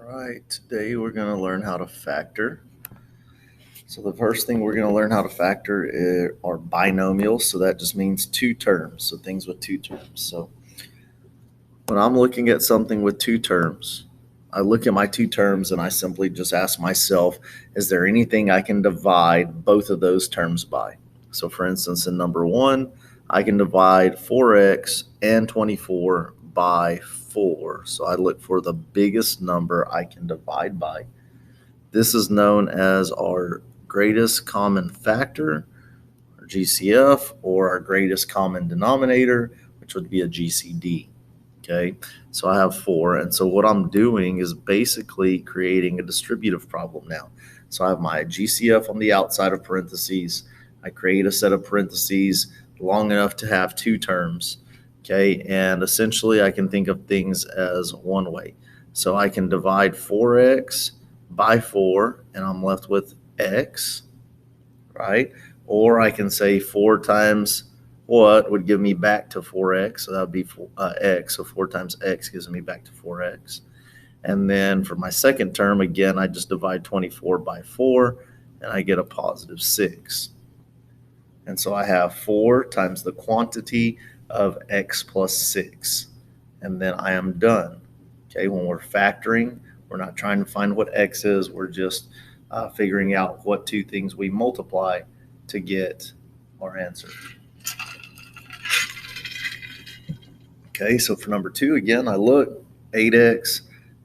right, today we're going to learn how to factor. So the first thing we're going to learn how to factor are binomials. So that just means two terms. So things with two terms. So when I'm looking at something with two terms, I look at my two terms and I simply just ask myself, is there anything I can divide both of those terms by? So for instance, in number one, I can divide 4x and 24 by 4. So I look for the biggest number I can divide by. This is known as our greatest common factor, or GCF, or our greatest common denominator, which would be a GCD. Okay, so I have 4, and so what I'm doing is basically creating a distributive problem now. So I have my GCF on the outside of parentheses. I create a set of parentheses long enough to have two terms. Okay, and essentially I can think of things as one way. So I can divide 4x by 4, and I'm left with x, right? Or I can say 4 times what would give me back to 4x, so that would be x, so 4 times x gives me back to 4x. And then for my second term, again, I just divide 24 by 4, and I get a positive 6. And so I have 4 times the quantity of x plus 6, and then I am done. Okay, when we're factoring, we're not trying to find what x is, we're just figuring out what two things we multiply to get our answer. Okay, so for number 2, again, I look 8x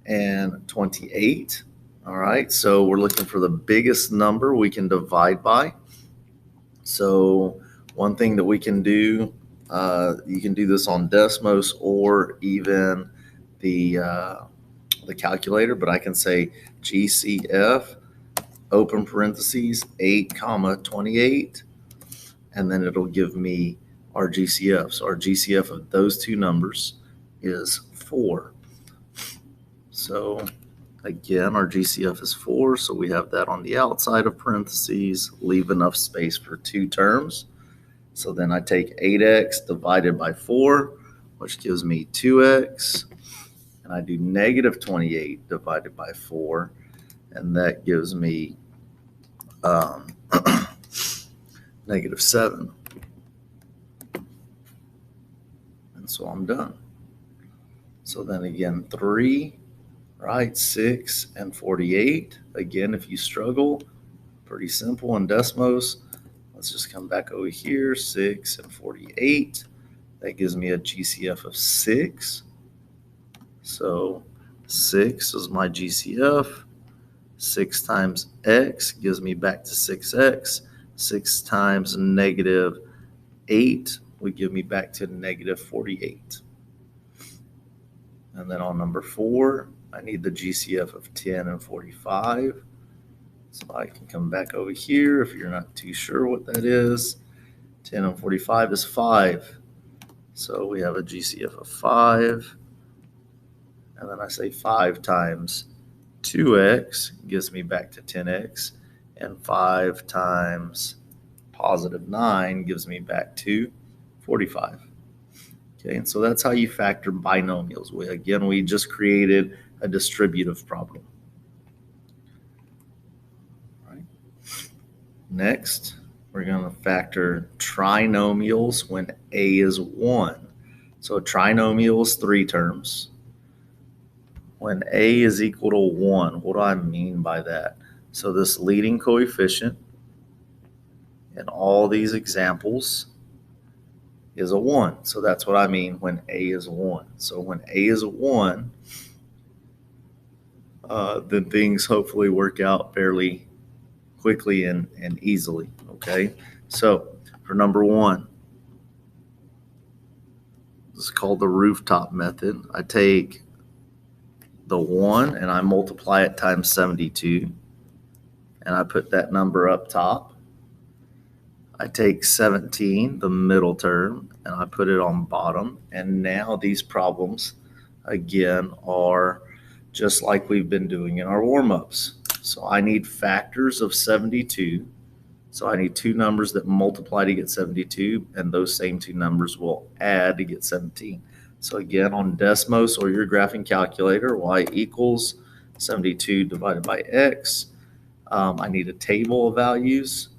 and 28. All right, so we're looking for the biggest number we can divide by. So one thing that we can do, you can do this on Desmos or even the calculator, but I can say GCF, open parentheses, 8 comma 28, and then it'll give me our GCF. So our GCF of those two numbers is 4. So again, our GCF is 4, so we have that on the outside of parentheses, leave enough space for two terms. So then I take 8x divided by 4, which gives me 2x, and I do negative 28 divided by 4, and that gives me negative 7. And so I'm done. So then again, 3, right, 6, and 48. Again, if you struggle, pretty simple in Desmos. Let's just come back over here, 6 and 48. That gives me a GCF of 6. So 6 is my GCF. 6 times x gives me back to 6x. 6 times negative 8 would give me back to negative 48. And then on number 4, I need the GCF of 10 and 45. So I can come back over here if you're not too sure what that is. 10 and 45 is 5. So we have a GCF of 5. And then I say 5 times 2x gives me back to 10x. And 5 times positive 9 gives me back to 45. Okay, and so that's how you factor binomials. We just created a distributive problem. All right. Next, we're going to factor trinomials when a is 1. So a trinomial is 3 terms. When a is equal to 1, what do I mean by that? So this leading coefficient in all these examples is a 1. So that's what I mean when a is 1. So when a is 1, then things hopefully work out fairly quickly and easily. Okay, so for number 1, this is called the rooftop method. I take the 1 and I multiply it times 72, and I put that number up top. I take 17, the middle term, and I put it on bottom. And now these problems, again, are just like we've been doing in our warm-ups. So I need factors of 72. So I need two numbers that multiply to get 72, and those same two numbers will add to get 17. So again, on Desmos or your graphing calculator, y equals 72 divided by x. I need a table of values.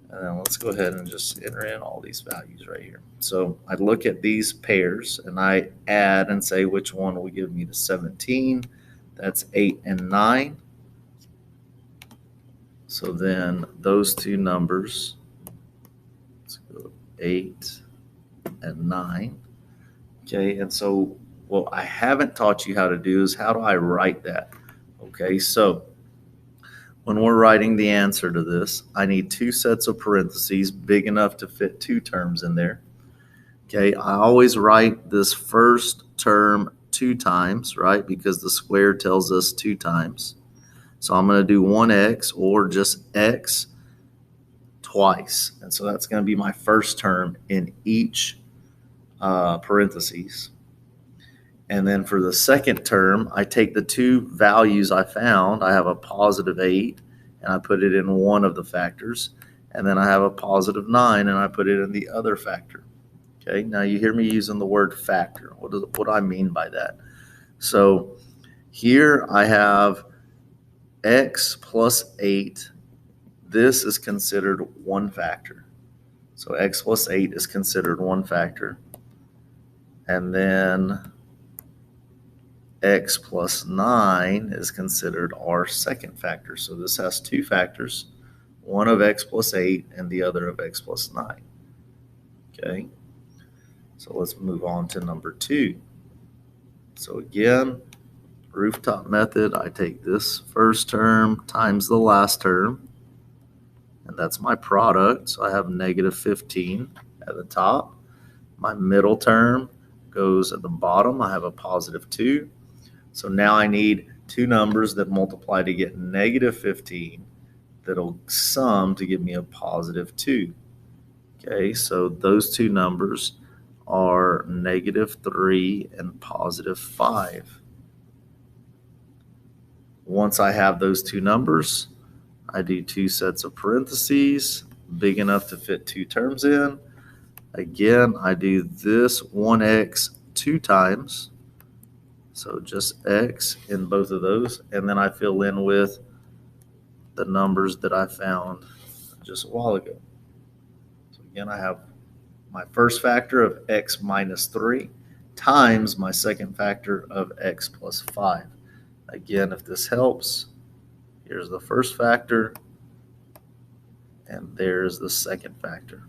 And then let's go ahead and just enter in all these values right here. So I look at these pairs and I add and say which one will give me the 17. That's 8 and 9. So then those two numbers, let's go 8 and 9. Okay, and so what I haven't taught you how to do is how do I write that? Okay, so when we're writing the answer to this, I need two sets of parentheses big enough to fit two terms in there. Okay, I always write this first term 2 times, right? Because the square tells us 2 times. So I'm going to do 1x or just x twice. And so that's going to be my first term in each parentheses. And then for the second term, I take the two values I found. I have a positive 8, and I put it in one of the factors. And then I have a positive 9, and I put it in the other factor. Okay, now you hear me using the word factor. What do I mean by that? So here I have x plus 8. This is considered one factor. So x plus 8 is considered one factor. And then x plus 9 is considered our second factor. So this has two factors, one of x plus 8 and the other of x plus 9. Okay, so let's move on to number 2. So again, rooftop method, I take this first term times the last term, and that's my product. So I have negative 15 at the top. My middle term goes at the bottom. I have a positive 2. So now I need two numbers that multiply to get negative 15 that'll sum to give me a positive 2. Okay, so those two numbers are negative 3 and positive 5. Once I have those two numbers, I do two sets of parentheses big enough to fit two terms in. Again, I do this 1x 2 times. So just x in both of those, and then I fill in with the numbers that I found just a while ago. So again, I have my first factor of x minus 3 times my second factor of x plus 5. Again, if this helps, here's the first factor, and there's the second factor.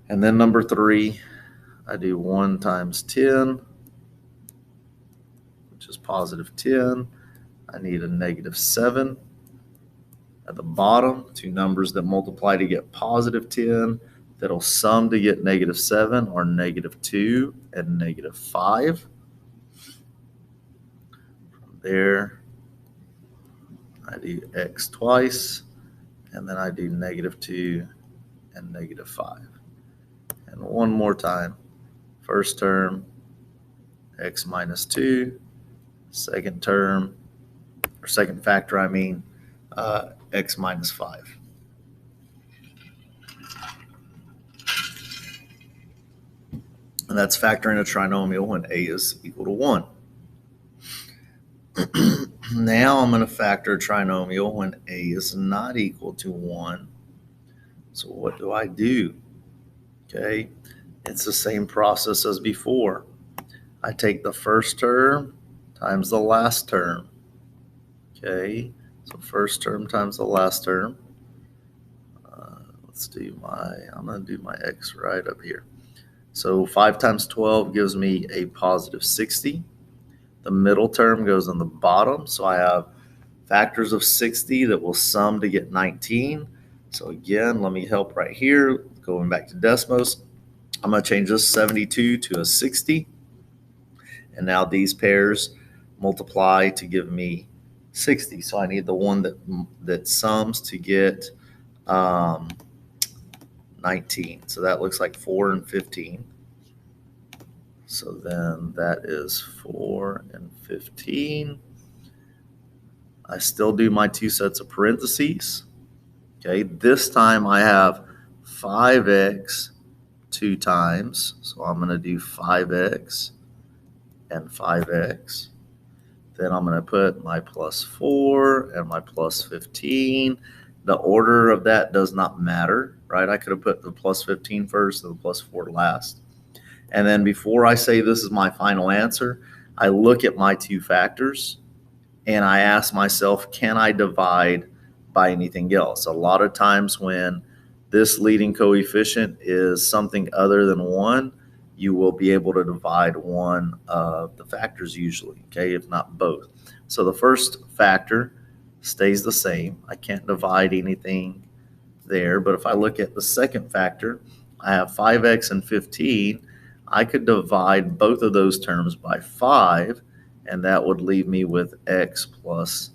And then number 3, I do 1 times 10, which is positive 10. I need a negative 7. At the bottom, two numbers that multiply to get positive 10 that'll sum to get negative 7 are negative 2 and negative 5. From there, I do x twice, and then I do negative 2 and negative 5. And one more time. First term, x minus 2. Second term, or second factor, I mean, x minus 5. And that's factoring a trinomial when a is equal to 1. Now I'm going to factor a trinomial when a is not equal to 1. So what do I do? Okay, it's the same process as before. I take the first term times the last term. Okay, so first term times the last term. I'm going to do my x right up here. So 5 times 12 gives me a positive 60. The middle term goes on the bottom, so I have factors of 60 that will sum to get 19. So again, let me help right here. Going back to Desmos, I'm going to change this 72 to a 60. And now these pairs multiply to give me 60. So I need the one that sums to get 19. So that looks like 4 and 15. So then that is 4 and 15. I still do my two sets of parentheses. Okay, this time I have 5x 2 times. So I'm going to do 5x and 5x. Then I'm going to put my plus 4 and my plus 15. The order of that does not matter, right? I could have put the plus 15 first and the plus 4 last. And then before I say this is my final answer, I look at my two factors and I ask myself, can I divide by anything else? A lot of times when this leading coefficient is something other than 1, you will be able to divide one of the factors usually, okay, if not both. So the first factor stays the same. I can't divide anything there, but if I look at the second factor, I have 5x and 15. I could divide both of those terms by 5, and that would leave me with x plus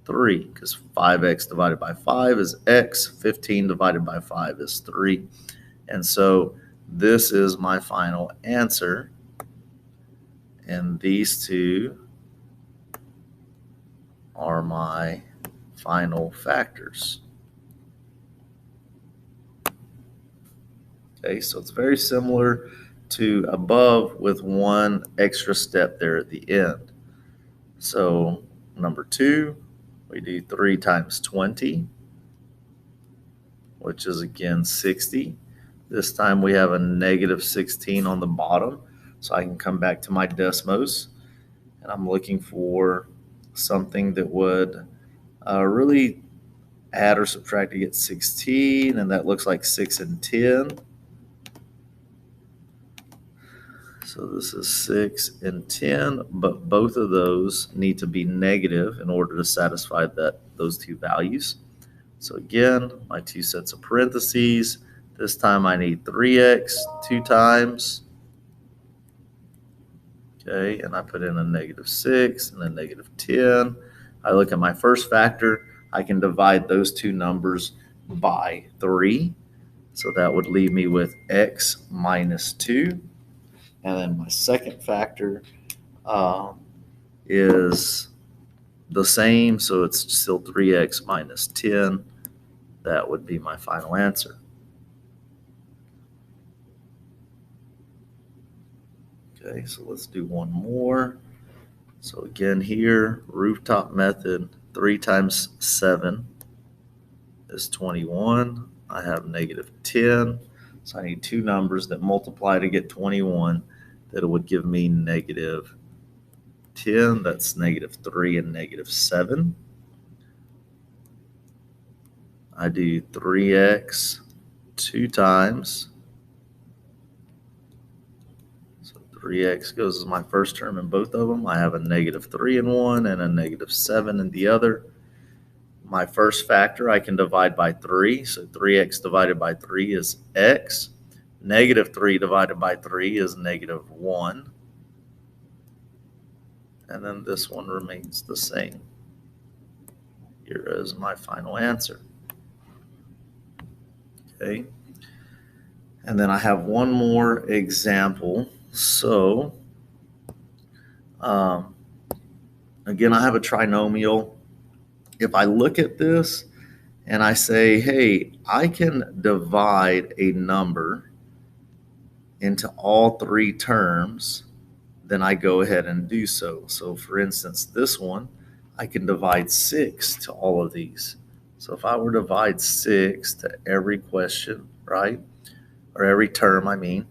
3, because 5x divided by 5 is x, 15 divided by 5 is 3. And so this is my final answer, and these two are my final factors. Okay, so it's very similar to above with one extra step there at the end. So number 2, we do 3 times 20, which is again 60. This time we have a negative 16 on the bottom, so I can come back to my Desmos, and I'm looking for something that would really add or subtract to get 16, and that looks like 6 and 10. So this is 6 and 10, but both of those need to be negative in order to satisfy those two values. So again, my two sets of parentheses. This time I need 3x 2 times. Okay, and I put in a negative 6 and a negative 10. I look at my first factor. I can divide those two numbers by 3. So that would leave me with x minus 2. And then my second factor is the same, so it's still 3x minus 10. That would be my final answer. Okay, so let's do one more. So again here, rooftop method, 3 times 7 is 21. I have negative 10, so I need two numbers that multiply to get 21. That would give me negative 10. That's negative 3 and negative 7. I do 3x 2 times. 3x goes as my first term in both of them. I have a negative 3 in one and a negative 7 in the other. My first factor I can divide by 3. So 3x divided by 3 is x. Negative 3 divided by 3 is negative 1. And then this one remains the same. Here is my final answer. Okay. And then I have one more example. So, again, I have a trinomial. If I look at this and I say, hey, I can divide a number into all 3 terms, then I go ahead and do so. So, for instance, this one, I can divide 6 to all of these. So if I were to divide 6 to every question, right, or every term, I mean,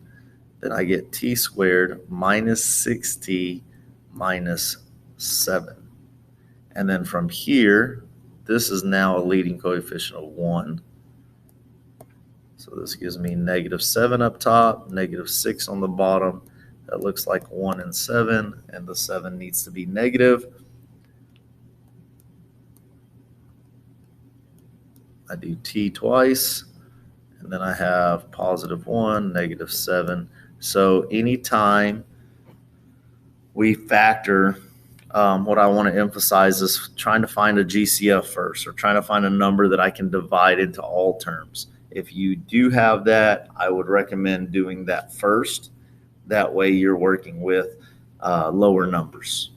then I get t squared minus 6t minus 7. And then from here, this is now a leading coefficient of 1. So this gives me negative 7 up top, negative 6 on the bottom. That looks like 1 and 7, and the 7 needs to be negative. I do t twice, and then I have positive 1, negative 7. So anytime we factor, what I want to emphasize is trying to find a GCF first, or trying to find a number that I can divide into all terms. If you do have that, I would recommend doing that first. That way you're working with lower numbers.